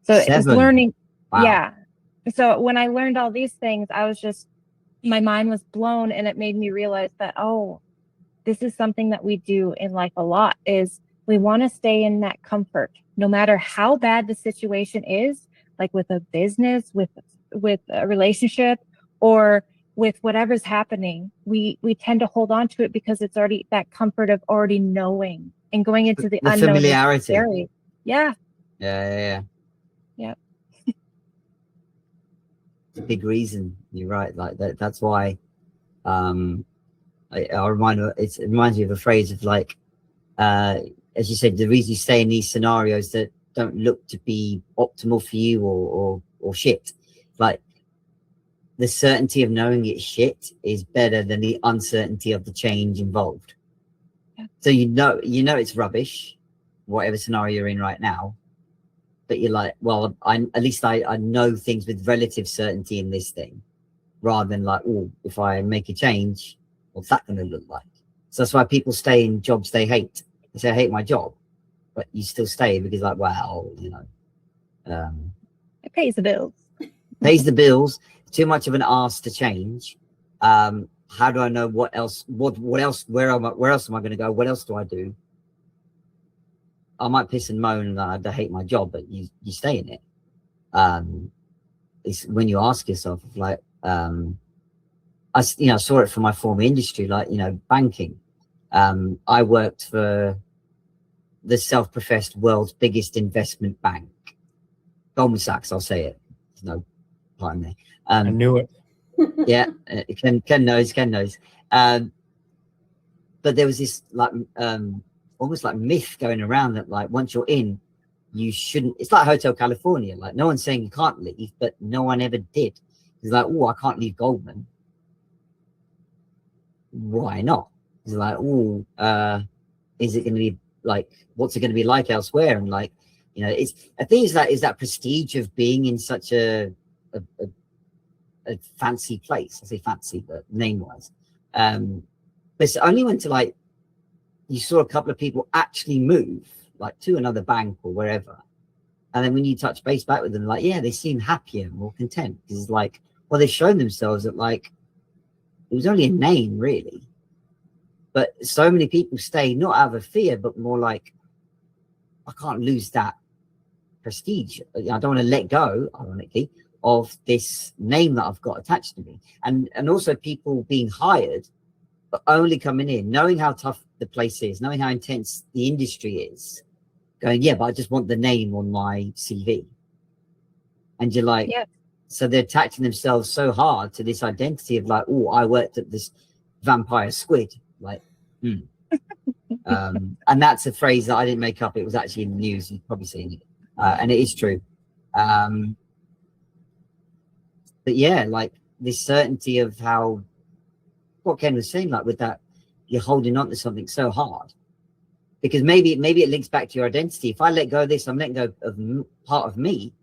So it was learning. Wow. Yeah. So when I learned all these things, my mind was blown, and it made me realize that, oh, this is something that we do in life a lot, is We want to stay in that comfort, no matter how bad the situation is, like with a business, with a relationship, or with whatever's happening. We tend to hold on to it because it's already that comfort of already knowing, and going into the unknown.
Familiarity.
Scary. Yeah.
Yeah.
Yep.
It's a big reason. You're right. Like that's why. It reminds me of a phrase of like, as you said, the reason you stay in these scenarios that don't look to be optimal for you or shit, like the certainty of knowing it's shit is better than the uncertainty of the change involved.
Yeah.
So you know it's rubbish, whatever scenario you're in right now, but you're like, well, at least I know things with relative certainty in this thing, rather than like, oh, if I make a change, what's that going to look like? So that's why people stay in jobs they hate. They say, I hate my job, but you still stay because like, well,
It pays the bills.
Pays the bills. Too much of an ask to change. How do I know what else? What else? Where else am I going to go? What else do I do? I might piss and moan that I hate my job, but you stay in it. It's when you ask yourself, like, I saw it from my former industry, like, banking. I worked for the self-professed world's biggest investment bank, Goldman Sachs. I'll say it. There's no pun there.
I knew it.
Yeah, Ken knows. But there was this like almost like myth going around that like once you're in, you shouldn't. It's like Hotel California. Like no one's saying you can't leave, but no one ever did. It's like, oh, I can't leave Goldman. Why not? It's like, oh, is it going to be like, what's it going to be like elsewhere? And like, it's, I think is that prestige of being in such a fancy place. I say fancy, but name wise. But it's only when like you saw a couple of people actually move like to another bank or wherever, and then when you touch base back with them, like, yeah, they seem happier, more content, because it's like, well, they've shown themselves that like it was only a name really, but so many people stay not out of fear, but more like, I can't lose that prestige. I don't want to let go, ironically, of this name that I've got attached to me. And also people being hired, but only coming in, knowing how tough the place is, knowing how intense the industry is, going, yeah, but I just want the name on my CV. And you're like,
yeah.
So they're attaching themselves so hard to this identity of like, oh, I worked at this vampire squid. Like, and that's a phrase that I didn't make up. It was actually in the news. You've probably seen it. And it is true. But yeah, like this certainty of how, what Ken was saying, like with that, you're holding on to something so hard. Because maybe it links back to your identity. If I let go of this, I'm letting go of part of me.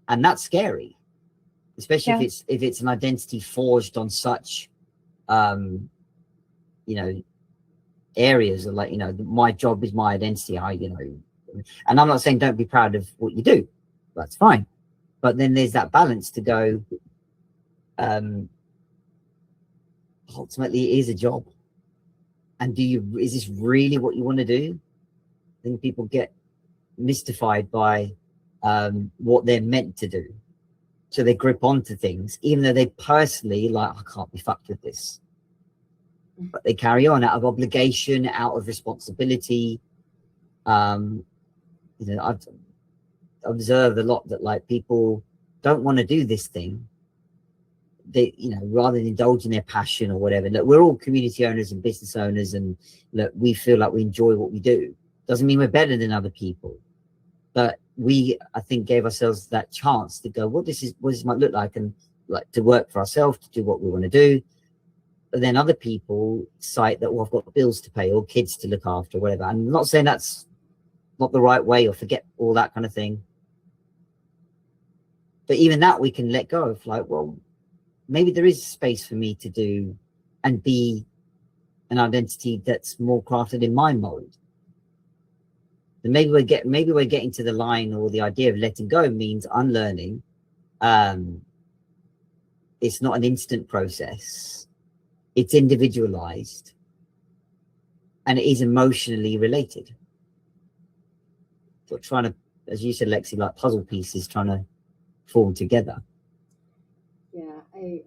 And that's scary. Especially if it's an identity forged on such, areas of like, my job is my identity. And I'm not saying don't be proud of what you do. That's fine. But then there's that balance to go, ultimately it is a job. And is this really what you want to do? I think people get mystified by what they're meant to do. So they grip onto things, even though they personally like, I can't be fucked with this. But they carry on out of obligation, out of responsibility. I've observed a lot that like people don't want to do this thing. They, rather than indulge in their passion or whatever. Look, we're all community owners and business owners, and look, we feel like we enjoy what we do. Doesn't mean we're better than other people, but I think, gave ourselves that chance to go, what this might look like, and like to work for ourselves, to do what we want to do. But then other people cite that, well, I've got bills to pay or kids to look after, or whatever. I'm not saying that's not the right way, or forget all that kind of thing. But even that we can let go of, like, well, maybe there is space for me to do and be an identity that's more crafted in my mold. And maybe we're getting to the line, or the idea of letting go means unlearning. It's not an instant process. It's individualized, and it is emotionally related. trying to, as you said, Lexi, like puzzle pieces trying to form together.
Yeah, I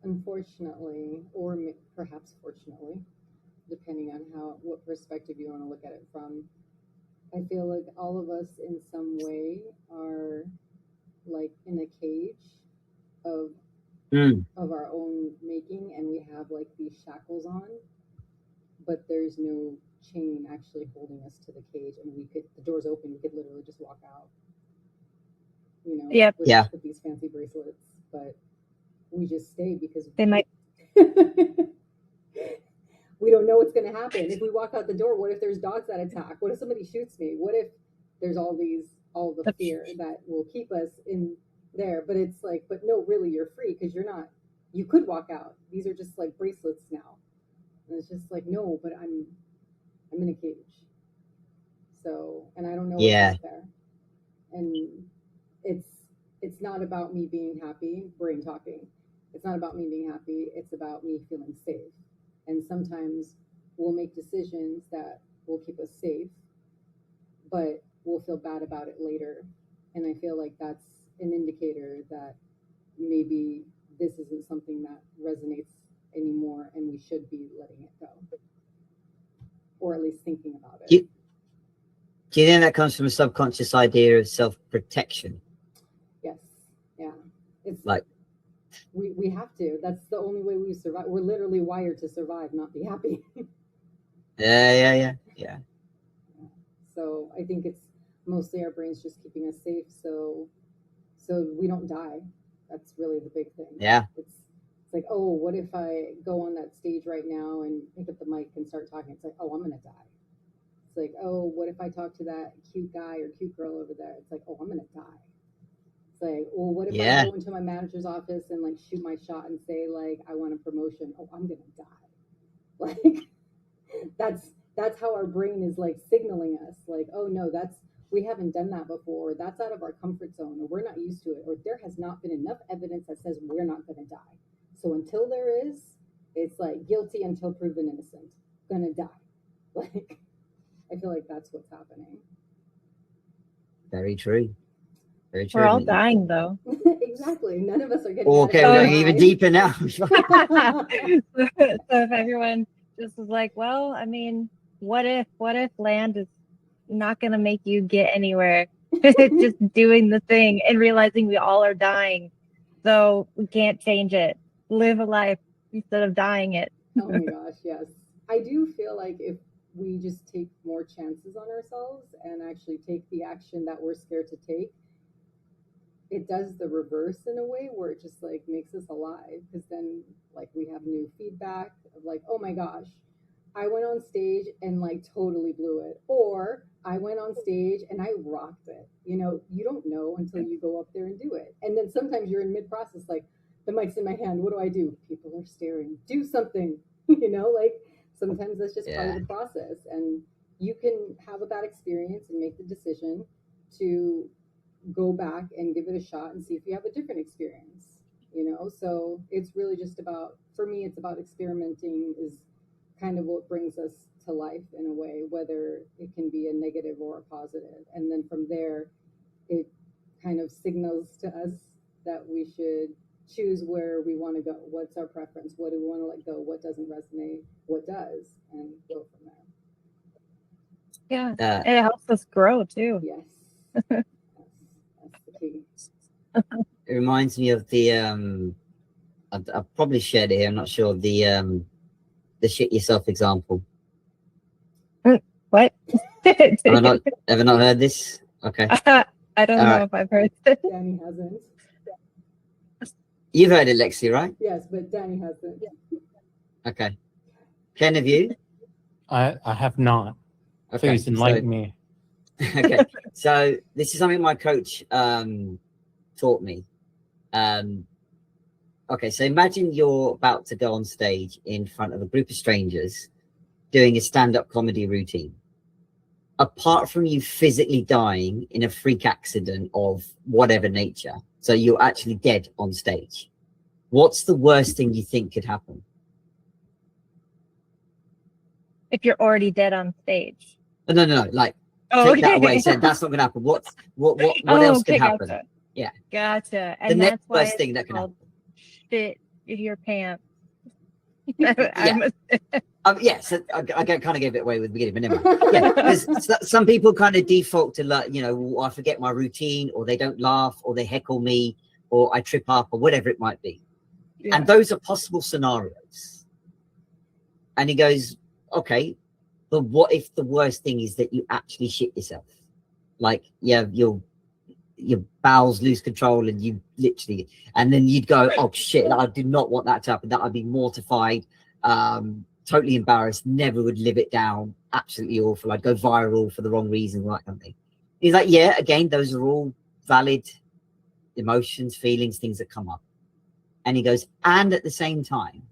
unfortunately, or perhaps fortunately, depending on what perspective you want to look at it from, I feel like all of us in some way are like in a cage of our own making, and we have like these shackles on, but there's no chain actually holding us to the cage, and the door's open, we could literally just walk out,
Yep.
with these fancy bracelets, but we just stay because
They might.
We don't know what's going to happen. If we walk out the door, what if there's dogs that attack? What if somebody shoots me? What if there's all the fear that will keep us in there? But it's like, but no, really, you're free because you could walk out. These are just like bracelets now. And it's just like, no, but I'm in a cage. So, and I don't know what's there. And it's not about me being happy, brain talking. It's not about me being happy. It's about me feeling safe. And sometimes we'll make decisions that will keep us safe, but we'll feel bad about it later. And I feel like that's an indicator that maybe this isn't something that resonates anymore, and we should be letting it go, or at least thinking about it.
Do you think that comes from a subconscious idea of self-protection?
Yes. Yeah. It's
like,
we have to. That's the only way we survive. We're literally wired to survive, not be happy.
Yeah.
So I think it's mostly our brains just keeping us safe, so we don't die. That's really the big thing.
Yeah.
It's like, oh, what if I go on that stage right now and pick up the mic and start talking? It's like, oh, I'm gonna die. It's like, oh, what if I talk to that cute guy or cute girl over there? It's like, oh, I'm gonna die. It's like, well, what if I go into my manager's office and like shoot my shot and say like I want a promotion? Oh, I'm gonna die. Like that's how our brain is like signaling us, like, oh no, we haven't done that before, or that's out of our comfort zone, or we're not used to it, or there has not been enough evidence that says we're not gonna die. So until there is, it's like guilty until proven innocent. Gonna die. Like I feel like that's what's happening.
Very true. Very true.
We're all dying though.
Exactly. None of us are getting
okay, we're going even deeper now.
So if everyone just was like, well, I mean, what if land is not going to make you get anywhere? Just doing the thing and realizing we all are dying, so we can't change it. Live a life instead of dying it.
Oh my gosh, yes. I do feel like if we just take more chances on ourselves and actually take the action that we're scared to take, it does the reverse in a way where it just like makes us alive, because then like we have new feedback of like, oh my gosh, I went on stage and like totally blew it, or I went on stage and I rocked it. You don't know until you go up there and do it. And then sometimes you're in mid-process, like the mic's in my hand, what do I do? People are staring, do something. Like sometimes that's just part of the process, and you can have a bad experience and make the decision to go back and give it a shot and see if you have a different experience, so it's really just about, for me, it's about experimenting is kind of what brings us to life in a way, whether it can be a negative or a positive. And then from there, it kind of signals to us that we should choose where we want to go. What's our preference? What do we want to let go? What doesn't resonate? What does? And go from there.
Yeah. And it helps us grow too.
Yes. That's the key.
It reminds me of the I've probably shared it here, I'm not sure, the shit yourself example.
What?
Have I not heard this? Okay.
I don't know if I've heard this.
Danny hasn't.
You've heard it, Lexi, right?
Yes, but Danny hasn't.
Okay. Ken, have you?
I have not.
Okay.
Please enlighten me.
Okay. So this is something my coach taught me. Okay, so imagine you're about to go on stage in front of a group of strangers doing a stand-up comedy routine. Apart from you physically dying in a freak accident of whatever nature, so you're actually dead on stage, what's the worst thing you think could happen?
If you're already dead on stage.
No. Like
Oh,
take that
okay.
away. Said that's not going to happen. What
Oh,
else
okay,
can happen?
gotcha.
Yeah.
Gotcha.
The
And
next
that's why
worst thing
it's
that can
called
happen.
shit in your pants.
Yeah. Yes, I kind of gave it away with the beginning, but never mind. Yeah, because some people kind of default to, like, you know, I forget my routine, or they don't laugh, or they heckle me, or I trip up, or whatever it might be.
Yeah.
And those are possible scenarios. And he goes, okay, but what if the worst thing is that you actually shit yourself? Like, yeah, your bowels lose control, and you literally, and then you'd go, oh shit, I do not want that to happen. That I'd be mortified, totally embarrassed, never would live it down, absolutely awful. I'd go viral for the wrong reason, that kind of thing. He's like, yeah, again, those are all valid emotions, feelings, things that come up. And he goes, and at the same time,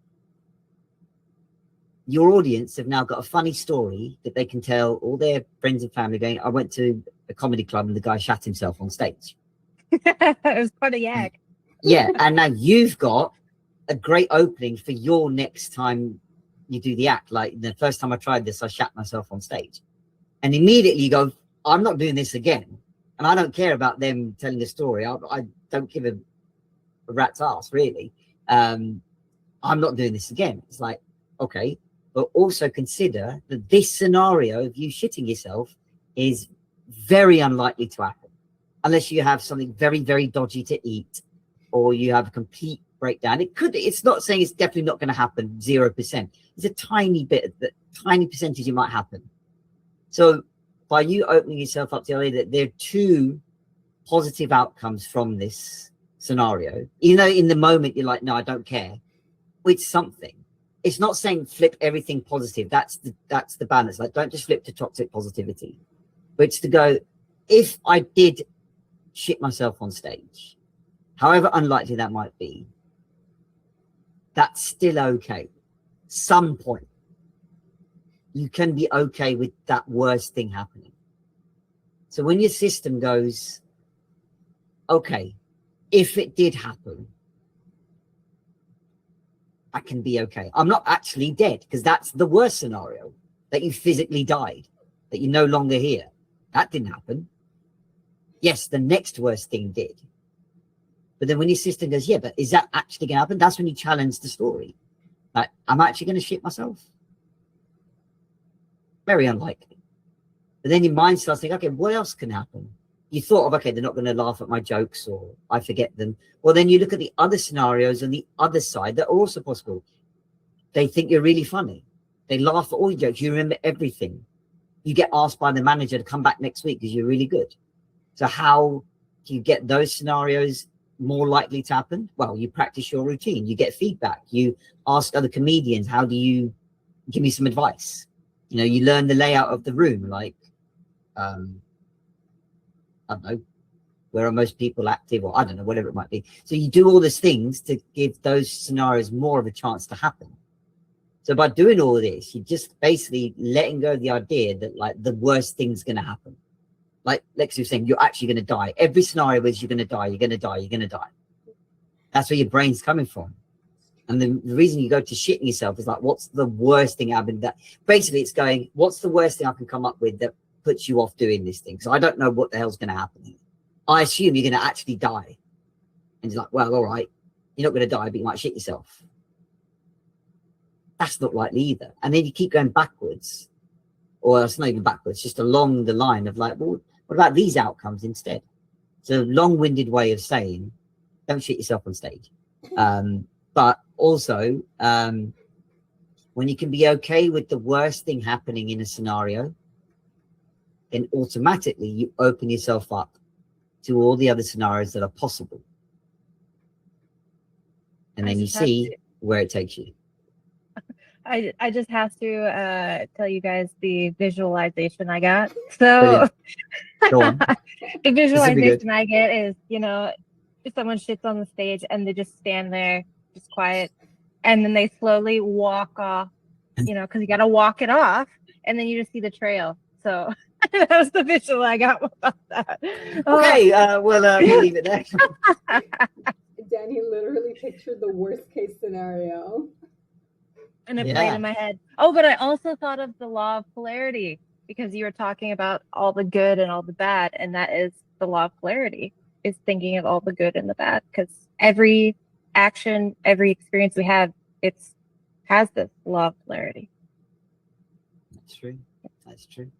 your audience have now got a funny story that they can tell all their friends and family, going, I went to a comedy club and the guy shat himself on stage.
It was quite a yak.
Yeah, and now you've got a great opening for your next time you do the act. Like, the first time I tried this, I shat myself on stage. And immediately you go, I'm not doing this again. And I don't care about them telling a story. I don't give a rat's ass, really. I'm not doing this again. It's like, okay, but also consider that this scenario of you shitting yourself is very unlikely to happen unless you have something very, very dodgy to eat, or you have a complete breakdown. It's not saying it's definitely not going to happen 0%. It's a tiny tiny percentage it might happen. So by you opening yourself up to the idea that there are two positive outcomes from this scenario, you know, in the moment you're like, no, I don't care. It's something. It's not saying flip everything positive. That's the balance. Like, don't just flip to toxic positivity, but it's to go, if I did shit myself on stage, however unlikely that might be, that's still okay. Some point you can be okay with that worst thing happening. So when your system goes, okay, if it did happen, I can be okay. I'm not actually dead, because that's the worst scenario, that you physically died, that you're no longer here. That didn't happen. Yes, the next worst thing did. But then when your system goes, yeah, but is that actually going to happen? That's when you challenge the story. Like, I'm actually going to shit myself? Very unlikely. But then your mind starts thinking, okay, what else can happen? You thought of, okay, they're not going to laugh at my jokes, or I forget them. Well, then you look at the other scenarios on the other side that are also possible. They think you're really funny. They laugh at all your jokes. You remember everything. You get asked by the manager to come back next week because you're really good. So how do you get those scenarios more likely to happen? Well, you practice your routine. You get feedback. You ask other comedians, how do you give me some advice? You know, you learn the layout of the room. Like, I don't know, where are most people active, or I don't know, whatever it might be. So you do all these things to give those scenarios more of a chance to happen. So by doing all of this, you're just basically letting go of the idea that, like, the worst thing's going to happen. Like Lexi was saying, you're actually going to die. Every scenario is you're going to die, you're going to die, you're going to die. That's where your brain's coming from. And the reason you go to shitting yourself is like, what's the worst thing happened? That basically it's going, what's the worst thing I can come up with that puts you off doing this thing? So I don't know what the hell's going to happen. I assume you're going to actually die. And it's like, well, all right, you're not going to die, but you might shit yourself. That's not likely either. And then you keep going backwards, or it's not even backwards, just along the line of like, well, what about these outcomes instead? It's a long-winded way of saying, don't shit yourself on stage. But also, when you can be okay with the worst thing happening in a scenario, then automatically you open yourself up to all the other scenarios that are possible. And then you see where it takes you.
I just have to tell you guys the visualization I got. So
Go on.
the visualization I get is, you know, if someone shits on the stage and they just stand there, just quiet, and then they slowly walk off, you know, because you got to walk it off, and then you just see the trail. So that was the visual I got about that.
Okay, we'll leave it there.
Danny literally pictured the worst case scenario.
And it played in my head. Oh, but I also thought of the law of polarity. because you were talking about all the good and all the bad, and that is the law of polarity, is thinking of all the good and the bad, because every action, every experience we have, has this law of polarity.
That's true. That's true.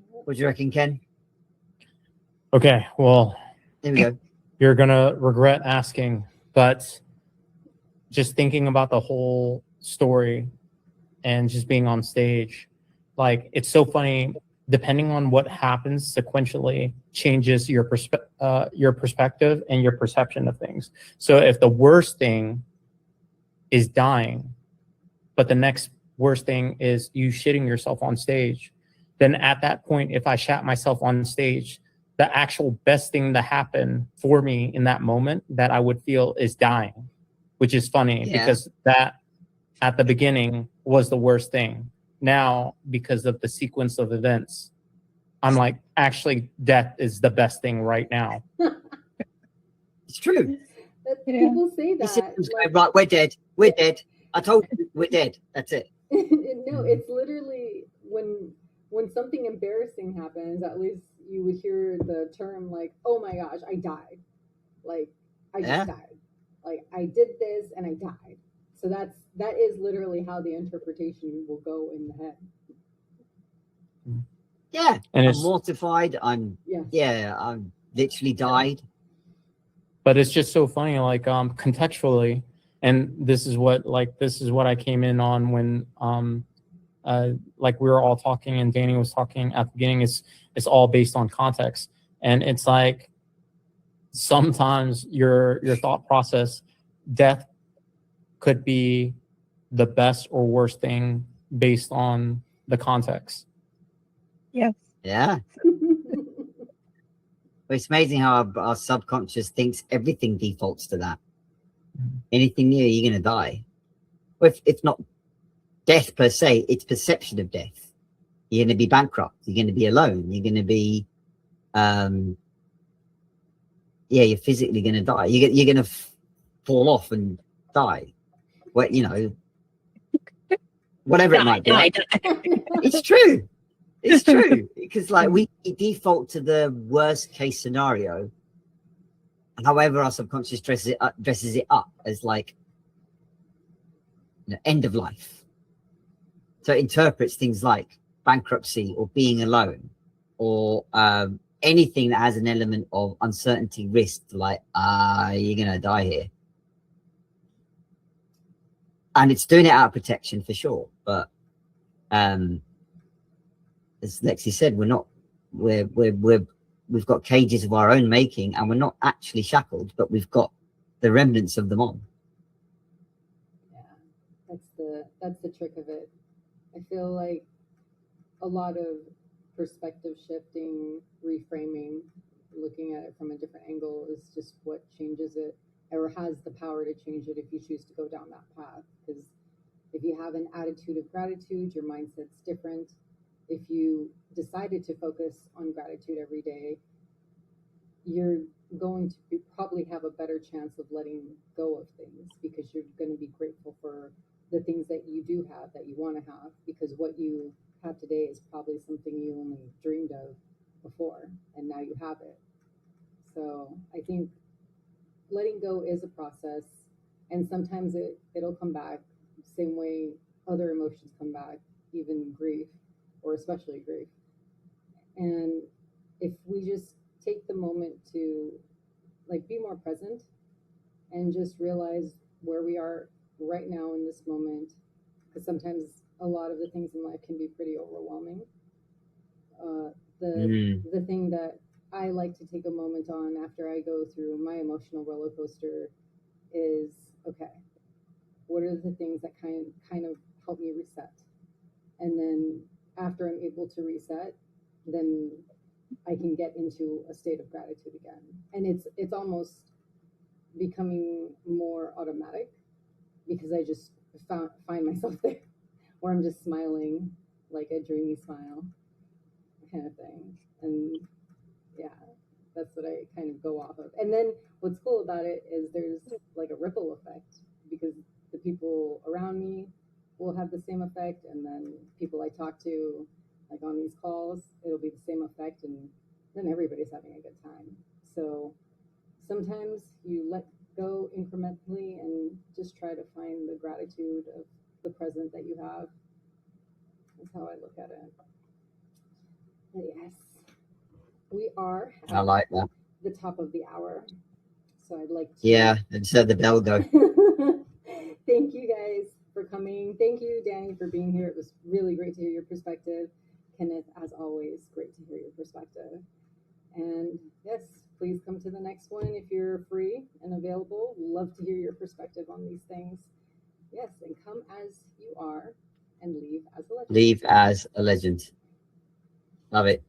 What do you reckon, Ken?
Okay, well,
Here we go.
You're gonna regret asking, but just thinking about the whole story and just being on stage, like, it's so funny. Depending on what happens sequentially, changes your perspective and your perception of things. So if the worst thing is dying, but the next worst thing is you shitting yourself on stage, then at that point, if I shat myself on stage, the actual best thing to happen for me in that moment that I would feel is dying, which is funny because that at the beginning was the worst thing. Now, because of the sequence of events, I'm like, actually, death is the best thing right now.
It's true.
People say that.
Like, right, we're dead. We're dead. I told you, we're dead. That's it.
No, it's literally when something embarrassing happens, at least you would hear the term like, oh my gosh, I died. Like, I just died. Like, I did this and I died. So that is literally how the interpretation will go in the head.
Yeah. And I'm mortified. I'm literally died.
But it's just so funny, like, contextually, and this is what I came in on when like we were all talking and Danny was talking at the beginning. It's all based on context. And it's like sometimes your thought process, death could be the best or worst thing based on the context.
Yes.
Yeah. It's amazing how our subconscious thinks everything defaults to that. Anything new, you're going to die. Well, if not death per se, it's perception of death. You're going to be bankrupt. You're going to be alone. You're going to be, you're physically going to die. You're going to fall off and die. Well, whatever it might be. It's true. It's true. Because like we default to the worst case scenario. However, our subconscious dresses it up as like end of life. So it interprets things like bankruptcy or being alone or anything that has an element of uncertainty, risk, like, you're going to die here. And it's doing it out of protection for sure. But as Lexi said, we've got cages of our own making and we're not actually shackled, but we've got the remnants of them on.
Yeah, that's the trick of it. I feel like a lot of perspective shifting, reframing, looking at it from a different angle is just what changes it, or has the power to change it if you choose to go down that path. Because if you have an attitude of gratitude, your mindset's different. If you decided to focus on gratitude every day, you're going to probably have a better chance of letting go of things because you're going to be grateful for the things that you do have, that you want to have, because what you have today is probably something you only dreamed of before, and now you have it. So I think letting go is a process, and sometimes it'll come back same way other emotions come back, even grief, or especially grief. And if we just take the moment to like be more present and just realize where we are right now in this moment, because sometimes a lot of the things in life can be pretty overwhelming. The thing that I like to take a moment on after I go through my emotional roller coaster is, okay, what are the things that kind of help me reset? And then after I'm able to reset, then I can get into a state of gratitude again. And it's almost becoming more automatic because I just find myself there where I'm just smiling like a dreamy smile kind of thing. And yeah, that's what I kind of go off of. And then what's cool about it is there's like a ripple effect because the people around me will have the same effect, and then people I talk to like on these calls, it'll be the same effect, and then everybody's having a good time. So sometimes you let go incrementally and just try to find the gratitude of the present that you have. That's how I look at it. But yes, we are
I like that.
the top of the hour. So I'd like to.
Yeah, and so the bell go.
Thank you guys for coming. Thank you, Danny, for being here. It was really great to hear your perspective. Kenneth, as always, great to hear your perspective. And yes, please come to the next one if you're free and available. Love to hear your perspective on these things. Yes, and come as you are and leave as a legend.
Leave as a legend. Love it.